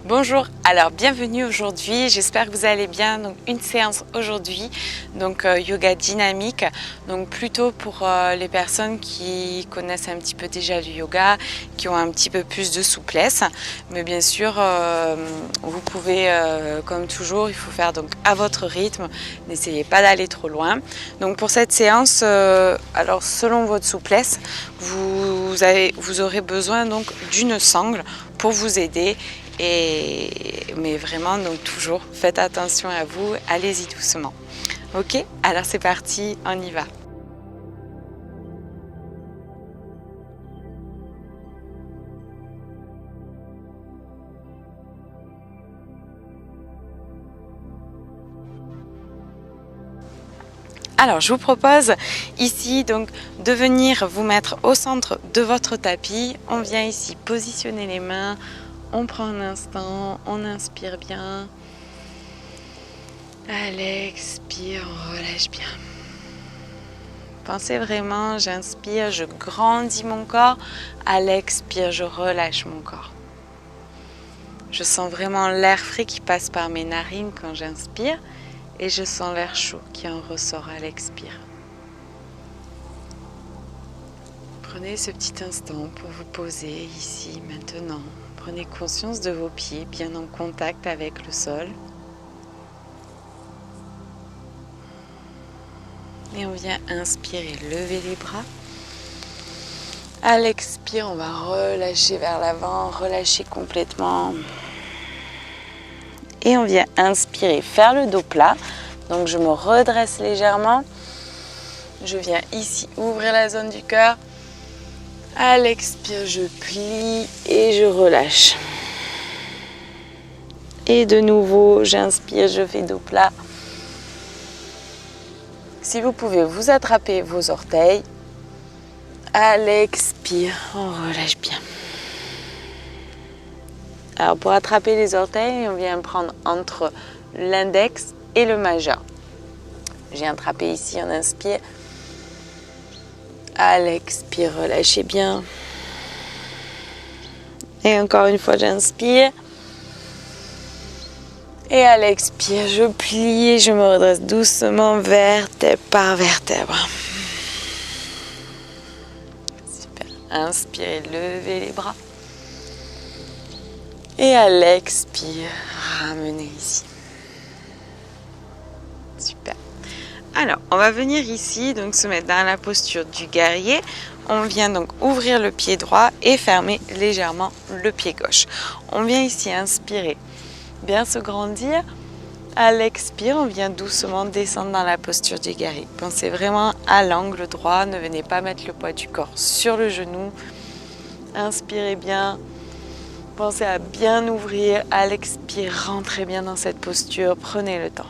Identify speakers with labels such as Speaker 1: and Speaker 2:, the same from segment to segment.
Speaker 1: Bonjour, alors bienvenue aujourd'hui, j'espère que vous allez bien. Donc une séance aujourd'hui, donc yoga dynamique, donc plutôt pour les personnes qui connaissent un petit peu déjà le yoga, qui ont un petit peu plus de souplesse. Mais bien sûr, vous pouvez, comme toujours, il faut faire donc à votre rythme, n'essayez pas d'aller trop loin. Donc pour cette séance, alors selon votre souplesse, vous aurez besoin donc d'une sangle pour vous aider. Mais vraiment, donc toujours, faites attention à vous, allez-y doucement. Ok, alors c'est parti, on y va. Alors, je vous propose ici donc de venir vous mettre au centre de votre tapis. On vient ici positionner les mains. On prend un instant, on inspire bien. À l'expire, on relâche bien. Pensez vraiment, j'inspire, je grandis mon corps. À l'expire, je relâche mon corps. Je sens vraiment l'air frais qui passe par mes narines quand j'inspire. Et je sens l'air chaud qui en ressort à l'expire. Prenez ce petit instant pour vous poser ici, maintenant. Prenez conscience de vos pieds bien en contact avec le sol. Et on vient inspirer, lever les bras. À l'expire, on va relâcher vers l'avant, relâcher complètement. Et on vient inspirer, faire le dos plat. Donc je me redresse légèrement. Je viens ici ouvrir la zone du cœur. À l'expire, je plie et je relâche. Et de nouveau, j'inspire, je fais dos plat. Si vous pouvez vous attraper vos orteils. À l'expire, on relâche bien. Alors pour attraper les orteils, on vient prendre entre l'index et le majeur. J'ai attrapé ici, on inspire. À l'expire, relâchez bien. Et encore une fois, j'inspire. Et à l'expire, je plie et je me redresse doucement vertèbre par vertèbre. Super. Inspirez, levez les bras. Et à l'expire, ramenez ici. Super. Alors, on va venir ici, donc se mettre dans la posture du guerrier. On vient donc ouvrir le pied droit et fermer légèrement le pied gauche. On vient ici inspirer, bien se grandir. À l'expire, on vient doucement descendre dans la posture du guerrier. Pensez vraiment à l'angle droit, ne venez pas mettre le poids du corps sur le genou. Inspirez bien. Pensez à bien ouvrir. À l'expire, rentrez bien dans cette posture. Prenez le temps.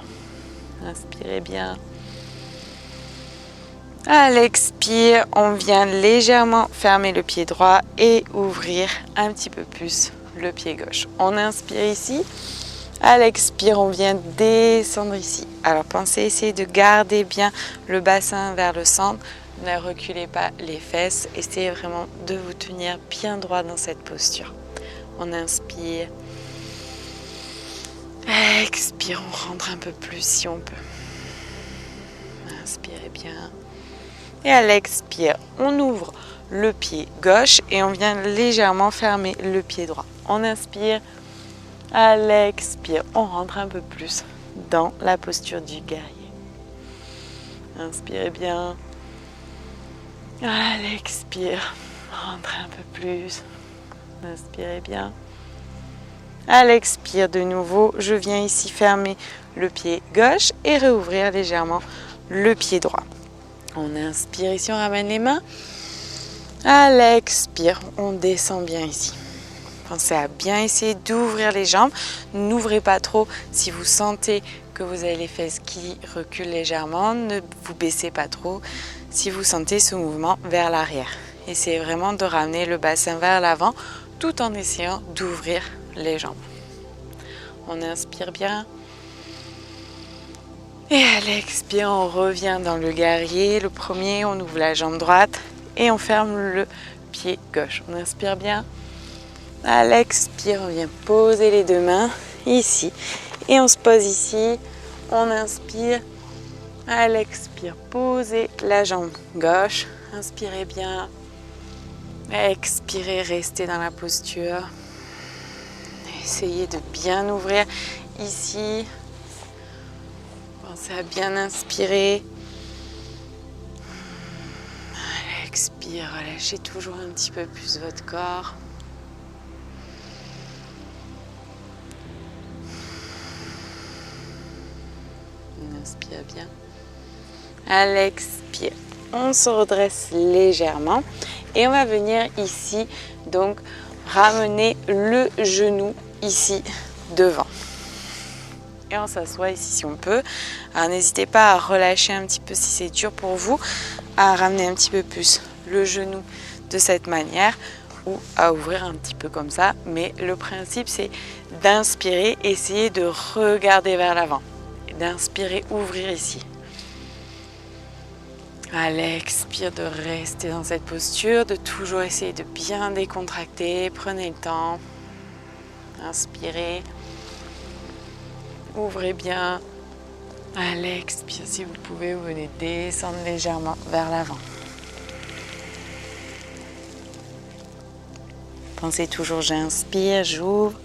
Speaker 1: Inspirez bien. À l'expire, on vient légèrement fermer le pied droit et ouvrir un petit peu plus le pied gauche. On inspire ici. À l'expire, on vient descendre ici. Alors pensez, essayez de garder bien le bassin vers le centre. Ne reculez pas les fesses. Essayez vraiment de vous tenir bien droit dans cette posture. On inspire. Expire, on rentre un peu plus si on peut. Inspirez bien. Et à l'expire, on ouvre le pied gauche et on vient légèrement fermer le pied droit. On inspire. À l'expire, on rentre un peu plus dans la posture du guerrier. Inspirez bien. À l'expire, rentrez un peu plus. Inspirez bien. À l'expire de nouveau, je viens ici fermer le pied gauche et réouvrir légèrement le pied droit. On inspire ici, on ramène les mains. À l'expire, on descend bien ici. Pensez à bien essayer d'ouvrir les jambes. N'ouvrez pas trop. Si vous sentez que vous avez les fesses qui reculent légèrement, ne vous baissez pas trop. Si vous sentez ce mouvement vers l'arrière. Essayez vraiment de ramener le bassin vers l'avant tout en essayant d'ouvrir les jambes. On inspire bien. Et à l'expire, on revient dans le guerrier. Le premier, on ouvre la jambe droite et on ferme le pied gauche. On inspire bien. À l'expire, on vient poser les deux mains ici. Et on se pose ici. On inspire. À l'expire, posez la jambe gauche. Inspirez bien. Expirez, restez dans la posture. Essayez de bien ouvrir ici. Pensez à bien inspirer. Expire, relâchez toujours un petit peu plus votre corps. On inspire bien. À l'expire, on se redresse légèrement et on va venir ici, donc ramener le genou ici devant. Et on s'assoit ici si on peut. Alors n'hésitez pas à relâcher un petit peu si c'est dur pour vous, à ramener un petit peu plus le genou de cette manière ou à ouvrir un petit peu comme ça. Mais le principe c'est d'inspirer, essayer de regarder vers l'avant. D'inspirer, ouvrir ici. À l'expire, de rester dans cette posture, de toujours essayer de bien décontracter. Prenez le temps. Inspirez. Ouvrez bien. À l'expire, si vous pouvez, vous venez descendre légèrement vers l'avant. Pensez toujours, j'inspire, j'ouvre.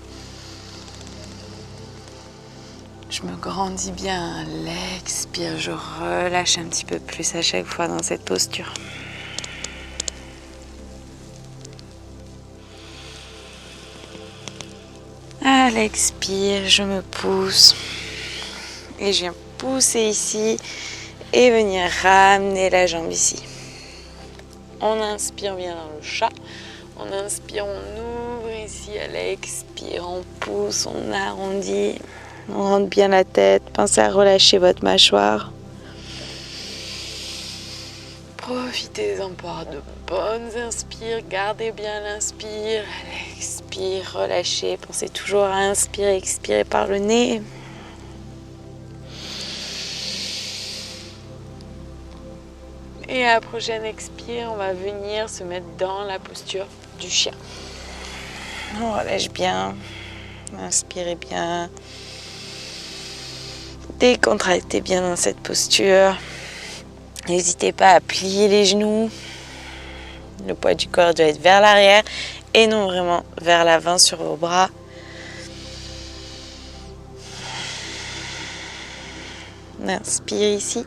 Speaker 1: Je me grandis bien. À l'expire, je relâche un petit peu plus à chaque fois dans cette posture. À l'expire, je me pousse. Et je viens pousser ici et venir ramener la jambe ici. On inspire bien dans le chat. On inspire, on ouvre ici. À l'expire, on pousse, on arrondit. On rentre bien la tête. Pensez à relâcher votre mâchoire. Profitez-en pour de bonnes inspires. Gardez bien l'inspire. À l'expire, relâchez. Pensez toujours à inspirer, expirer par le nez. Et à la prochaine expire, on va venir se mettre dans la posture du chien. On relâche bien. Inspirez bien. Décontractez bien dans cette posture. N'hésitez pas à plier les genoux. Le poids du corps doit être vers l'arrière et non vraiment vers l'avant sur vos bras. On inspire ici.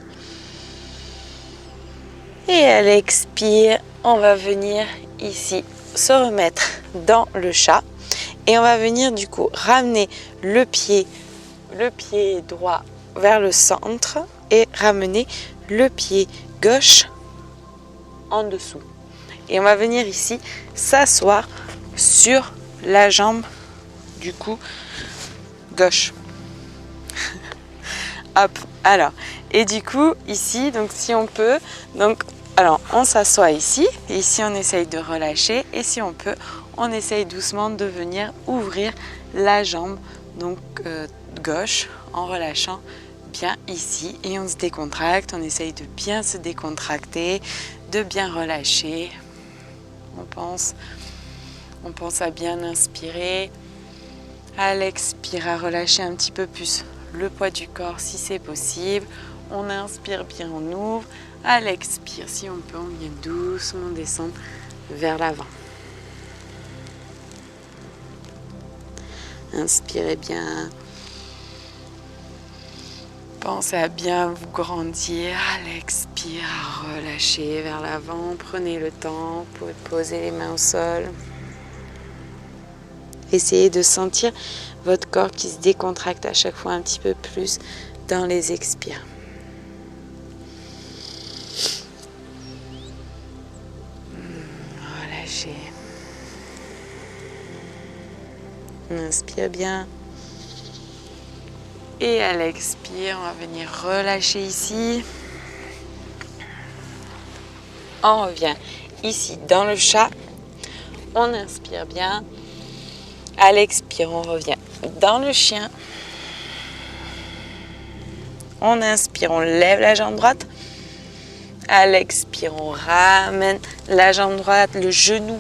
Speaker 1: Et à l'expire, on va venir ici se remettre dans le chat. Et on va venir du coup ramener le pied droit vers le centre et ramener le pied gauche en dessous. Et on va venir ici s'asseoir sur la jambe du coup gauche. Hop, alors, et du coup ici, donc si on peut, donc alors on s'assoit ici, et ici on essaye de relâcher, et si on peut, on essaye doucement de venir ouvrir la jambe donc gauche en relâchant bien ici, et on se décontracte, on essaye de bien se décontracter, de bien relâcher. On pense à bien inspirer, à l'expire, à relâcher un petit peu plus le poids du corps si c'est possible. On inspire bien, on ouvre. À l'expire, si on peut, on vient doucement descendre vers l'avant. Inspirez bien. Pensez à bien vous grandir. À l'expire, à relâcher vers l'avant. Prenez le temps. Vous pouvez poser les mains au sol. Essayez de sentir votre corps qui se décontracte à chaque fois un petit peu plus dans les expires. Relâchez. On inspire bien. Et à l'expire, on va venir relâcher ici. On revient ici dans le chat. On inspire bien. À l'expire, on revient dans le chien. On inspire, on lève la jambe droite. À l'expire, on ramène la jambe droite, le genou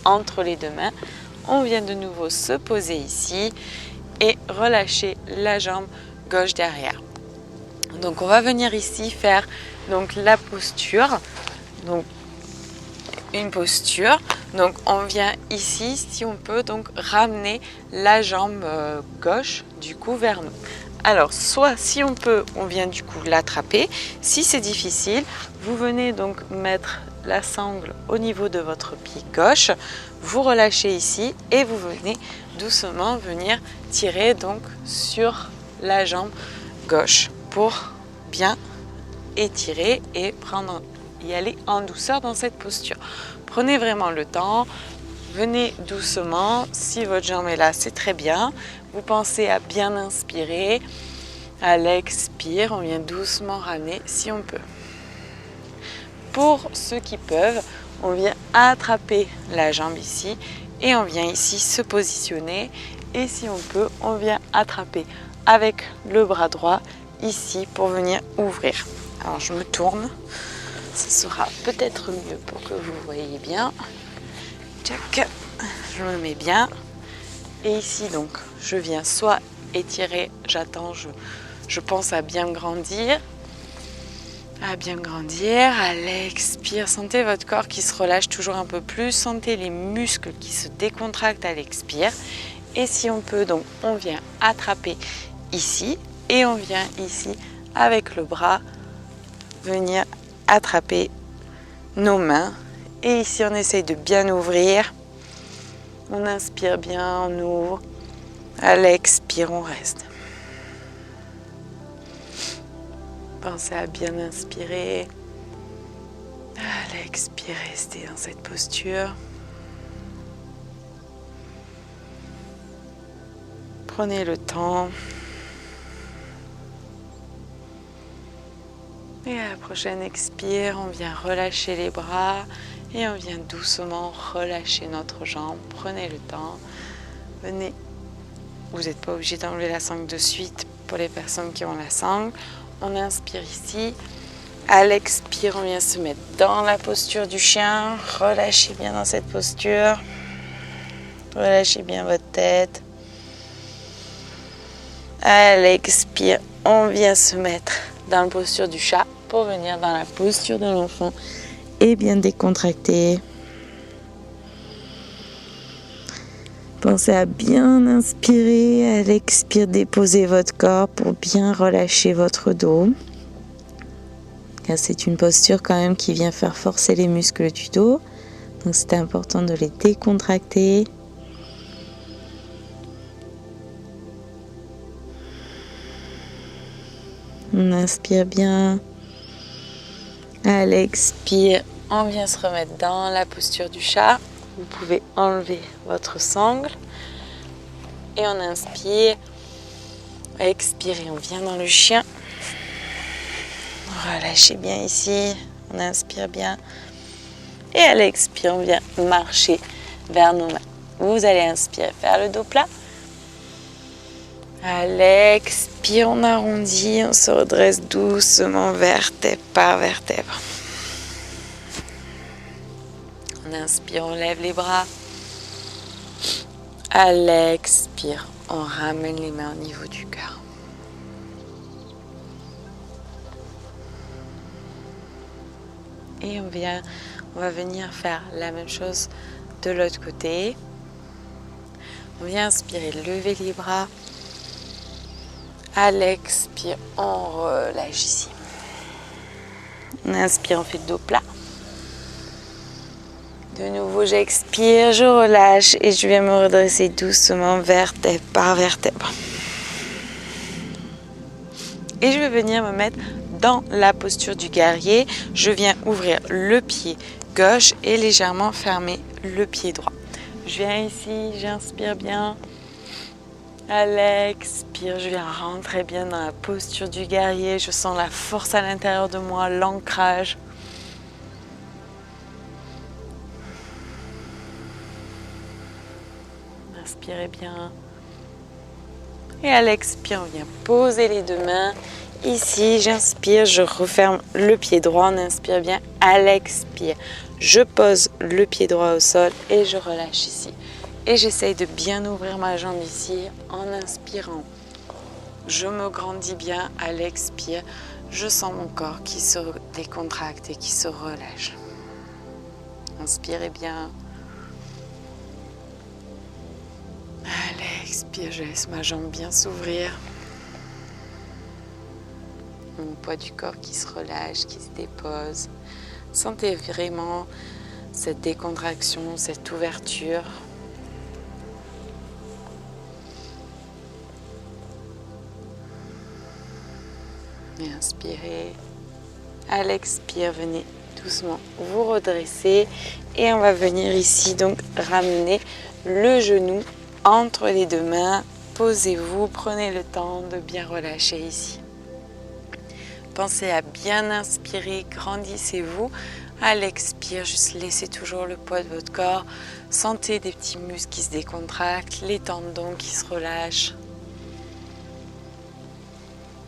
Speaker 1: entre les deux mains. on vient de nouveau se poser ici et relâcher la jambe gauche derrière. Donc on va venir ici faire donc la posture, donc une posture. Donc on vient ici, si on peut, donc ramener la jambe gauche du coup vers nous. Alors soit si on peut, on vient du coup l'attraper. Si c'est difficile, vous venez donc mettre la sangle au niveau de votre pied gauche, vous relâchez ici et vous venez doucement venir tirer donc sur la jambe gauche pour bien étirer et y aller en douceur dans cette posture. Prenez vraiment le temps, venez doucement. Si votre jambe est là, c'est très bien. Vous pensez à bien inspirer. À l'expire, on vient doucement ramener si on peut. Pour ceux qui peuvent, on vient attraper la jambe ici et on vient ici se positionner. Et si on peut, on vient attraper avec le bras droit ici pour venir ouvrir. Alors je me tourne, ce sera peut-être mieux pour que vous voyez bien. Tchac, je me mets bien. Et ici donc, je viens soit étirer, j'attends, je pense à bien grandir. À bien grandir, à l'expire, sentez votre corps qui se relâche toujours un peu plus, sentez les muscles qui se décontractent à l'expire. Et si on peut, donc on vient attraper ici et on vient ici avec le bras venir attraper nos mains. Et ici on essaye de bien ouvrir. On inspire bien, on ouvre. À l'expire, on reste. Pensez à bien inspirer. À l'expire, restez dans cette posture. Prenez le temps. Et à la prochaine expire, on vient relâcher les bras et on vient doucement relâcher notre jambe. Prenez le temps. Venez. Vous n'êtes pas obligé d'enlever la sangle de suite pour les personnes qui ont la sangle. On inspire ici. À l'expire, on vient se mettre dans la posture du chien. Relâchez bien dans cette posture. Relâchez bien votre tête. À l'expire, on vient se mettre dans la posture du chat pour venir dans la posture de l'enfant et bien décontracter. Pensez à bien inspirer, à l'expire, déposer votre corps pour bien relâcher votre dos. Car c'est une posture quand même qui vient faire forcer les muscles du dos. Donc c'est important de les décontracter. On inspire bien. À l'expire, on vient se remettre dans la posture du chat. Vous pouvez enlever votre sangle. Et on inspire. Expirez, on vient dans le chien. Relâchez bien ici. On inspire bien. Et à l'expire, on vient marcher vers nos mains. Vous allez inspirer, faire le dos plat. À l'expire, on arrondit, on se redresse doucement vertèbre par vertèbre. On inspire, on lève les bras. À l'expire, on ramène les mains au niveau du cœur. Et on va venir faire la même chose de l'autre côté. On vient inspirer, lever les bras. À l'expire, on relâche ici. On inspire, on fait le dos plat. De nouveau, j'expire, je relâche et je viens me redresser doucement, vertèbre par vertèbre. Et je vais venir me mettre dans la posture du guerrier. Je viens ouvrir le pied gauche et légèrement fermer le pied droit. Je viens ici, j'inspire bien. À l'expire, je viens rentrer bien dans la posture du guerrier. Je sens la force à l'intérieur de moi, l'ancrage. Inspirez bien. Et à l'expire, on vient poser les deux mains. Ici, j'inspire, je referme le pied droit. On inspire bien. À l'expire, je pose le pied droit au sol et je relâche ici. Et j'essaye de bien ouvrir ma jambe ici en inspirant. Je me grandis bien à l'expire. Je sens mon corps qui se décontracte et qui se relâche. Inspirez bien. À l'expire, je laisse ma jambe bien s'ouvrir. Mon poids du corps qui se relâche, qui se dépose. Sentez vraiment cette décontraction, cette ouverture. Et inspirez. À l'expire, venez doucement vous redresser. Et on va venir ici donc ramener le genou entre les deux mains. Posez-vous, prenez le temps de bien relâcher ici. Pensez à bien inspirer, grandissez-vous. À l'expire, juste laissez toujours le poids de votre corps. Sentez des petits muscles qui se décontractent, les tendons qui se relâchent.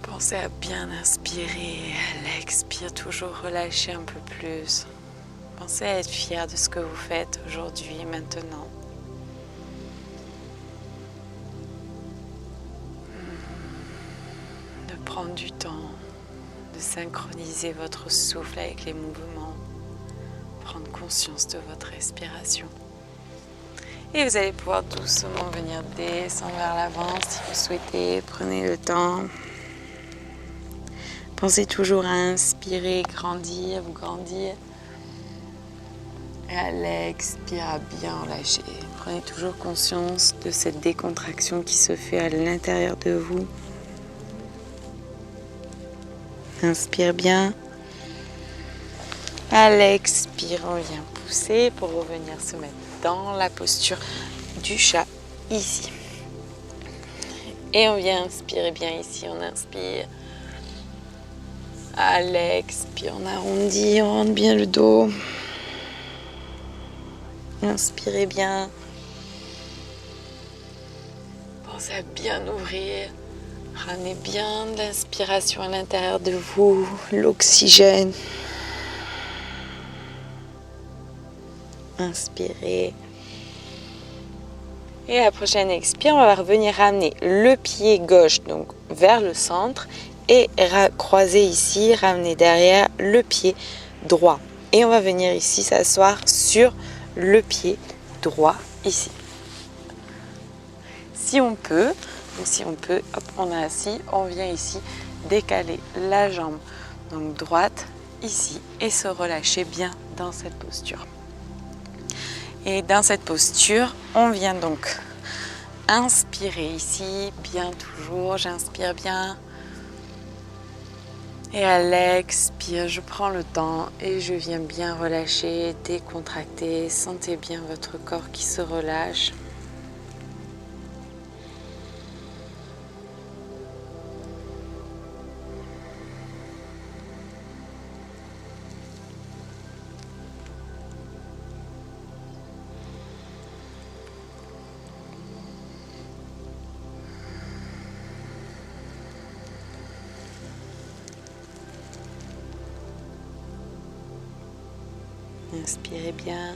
Speaker 1: Pensez à bien inspirer. À l'expire, toujours relâcher un peu plus. Pensez à être fier de ce que vous faites aujourd'hui et maintenant. De prendre du temps. De synchroniser votre souffle avec les mouvements, prendre conscience de votre respiration. Et vous allez pouvoir doucement venir descendre vers l'avant si vous souhaitez. Prenez le temps. Pensez toujours à inspirer, grandir, vous grandir. Et à l'expire, à bien relâcher. Prenez toujours conscience de cette décontraction qui se fait à l'intérieur de vous. Inspire bien. À l'expire, on vient pousser pour revenir se mettre dans la posture du chat ici. Et on vient inspirer bien ici. On inspire. À l'expire, on arrondit, on rentre bien le dos. Inspirez bien. Pensez à bien ouvrir. Ramenez bien de l'inspiration à l'intérieur de vous, l'oxygène. Inspirez. Et à la prochaine expire, on va revenir ramener le pied gauche donc vers le centre et croiser ici, ramener derrière le pied droit. Et on va venir ici s'asseoir sur le pied droit ici. Si on peut, hop, on est assis, on vient ici décaler la jambe donc droite ici et se relâcher bien dans cette posture. Et dans cette posture, on vient donc inspirer ici, bien toujours, j'inspire bien. Et à l'expire, je prends le temps et je viens bien relâcher, décontracter, sentez bien votre corps qui se relâche. Inspirez bien.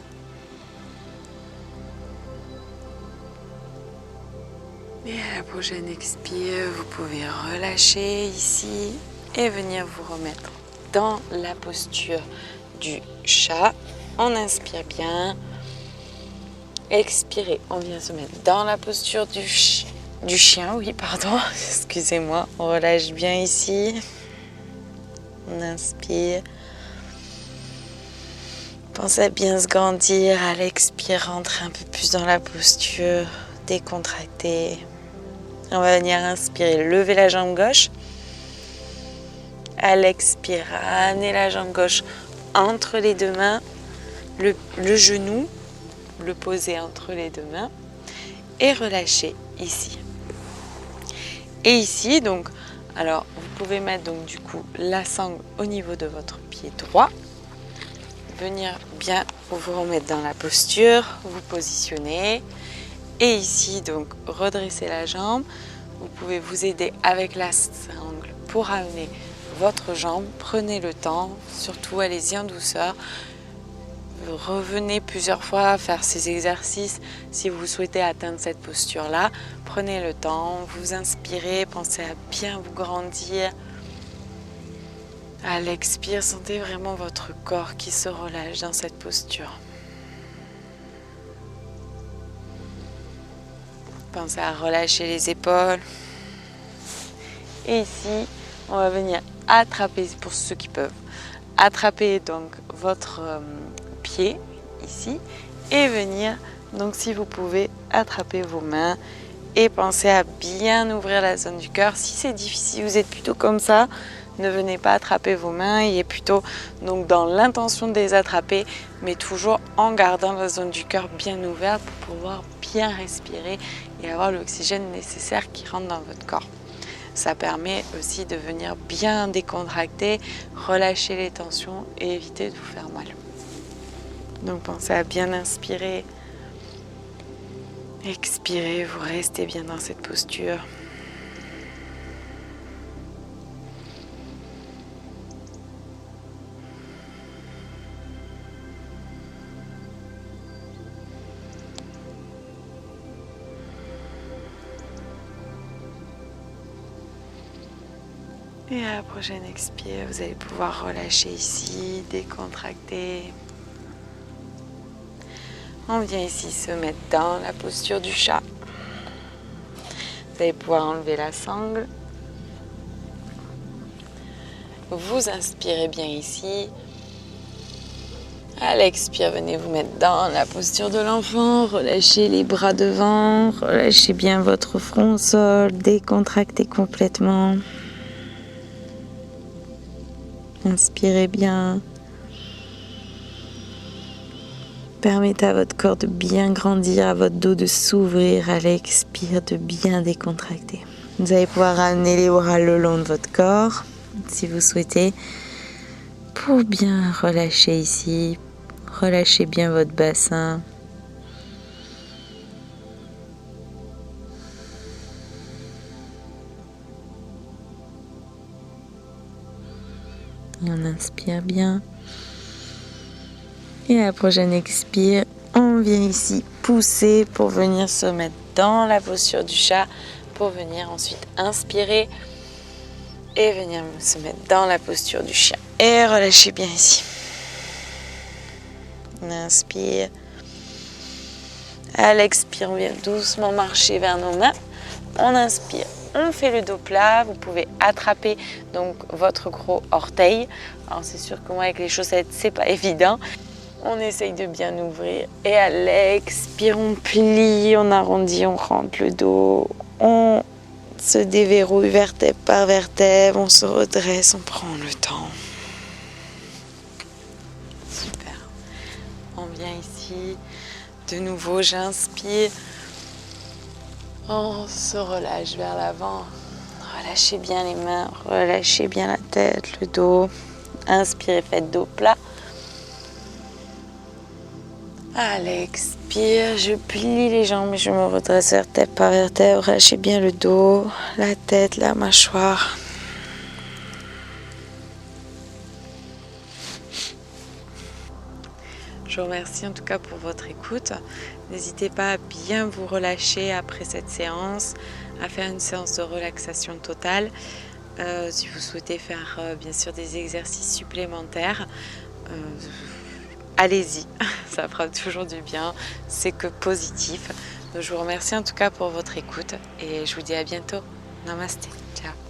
Speaker 1: Et à la prochaine expire, vous pouvez relâcher ici et venir vous remettre dans la posture du chat. On inspire bien. Expirez, on vient se mettre dans la posture du chien, oui, pardon, excusez-moi. On relâche bien ici. On inspire. Pensez à bien se grandir, à l'expire, rentrer un peu plus dans la posture, décontracter. On va venir inspirer, lever la jambe gauche. À l'expire, ramener la jambe gauche entre les deux mains, le genou, le poser entre les deux mains et relâcher ici. Et ici, donc, alors vous pouvez mettre donc du coup la sangle au niveau de votre pied droit. Venir bien vous remettre dans la posture, vous positionner et ici donc redresser la jambe. Vous pouvez vous aider avec la sangle pour amener votre jambe. Prenez le temps, surtout allez-y en douceur. revenez plusieurs fois faire ces exercices si vous souhaitez atteindre cette posture-là. Prenez le temps, vous inspirez, pensez à bien vous grandir. À l'expire, sentez vraiment votre corps qui se relâche dans cette posture. Pensez à relâcher les épaules. Et ici, on va venir attraper, pour ceux qui peuvent, attraper donc votre pied ici et venir, donc si vous pouvez, attraper vos mains et pensez à bien ouvrir la zone du cœur. Si c'est difficile, vous êtes plutôt comme ça, ne venez pas attraper vos mains, il est plutôt donc dans l'intention de les attraper, mais toujours en gardant la zone du cœur bien ouverte pour pouvoir bien respirer et avoir l'oxygène nécessaire qui rentre dans votre corps. Ça permet aussi de venir bien décontracter, relâcher les tensions et éviter de vous faire mal. Donc pensez à bien inspirer, expirez, vous restez bien dans cette posture. Et à la prochaine expire, vous allez pouvoir relâcher ici, décontracter. On vient ici se mettre dans la posture du chat. Vous allez pouvoir enlever la sangle. Vous inspirez bien ici. À l'expire, venez vous mettre dans la posture de l'enfant. Relâchez les bras devant. Relâchez bien votre front au sol. Décontractez complètement. Inspirez bien. Permettez à votre corps de bien grandir, à votre dos de s'ouvrir, à l'expire de bien décontracter. Vous allez pouvoir ramener les bras le long de votre corps, si vous souhaitez, pour bien relâcher ici. Relâchez bien votre bassin. Et on inspire bien. Et à la prochaine expire, on vient ici pousser pour venir se mettre dans la posture du chat, pour venir ensuite inspirer et venir se mettre dans la posture du chien. Et relâchez bien ici. On inspire. À l'expire, on vient doucement marcher vers nos mains. On inspire. On fait le dos plat, vous pouvez attraper donc votre gros orteil. Alors c'est sûr que moi avec les chaussettes, c'est pas évident. On essaye de bien ouvrir et à l'expire, on plie, on arrondit, on rentre le dos, on se déverrouille vertèbre par vertèbre, on se redresse, on prend le temps. Super. On vient ici, de nouveau j'inspire, on se relâche vers l'avant, relâchez bien les mains, relâchez bien la tête, le dos, inspirez, faites dos plat. À l'expire, je plie les jambes et je me redresse vertèbre par vertèbre. Relâchez bien le dos, la tête, la mâchoire. Je vous remercie en tout cas pour votre écoute. N'hésitez pas à bien vous relâcher après cette séance, à faire une séance de relaxation totale. Si vous souhaitez faire bien sûr des exercices supplémentaires, allez-y, ça fera toujours du bien, c'est que positif. Donc, je vous remercie en tout cas pour votre écoute et je vous dis à bientôt. Namasté, ciao.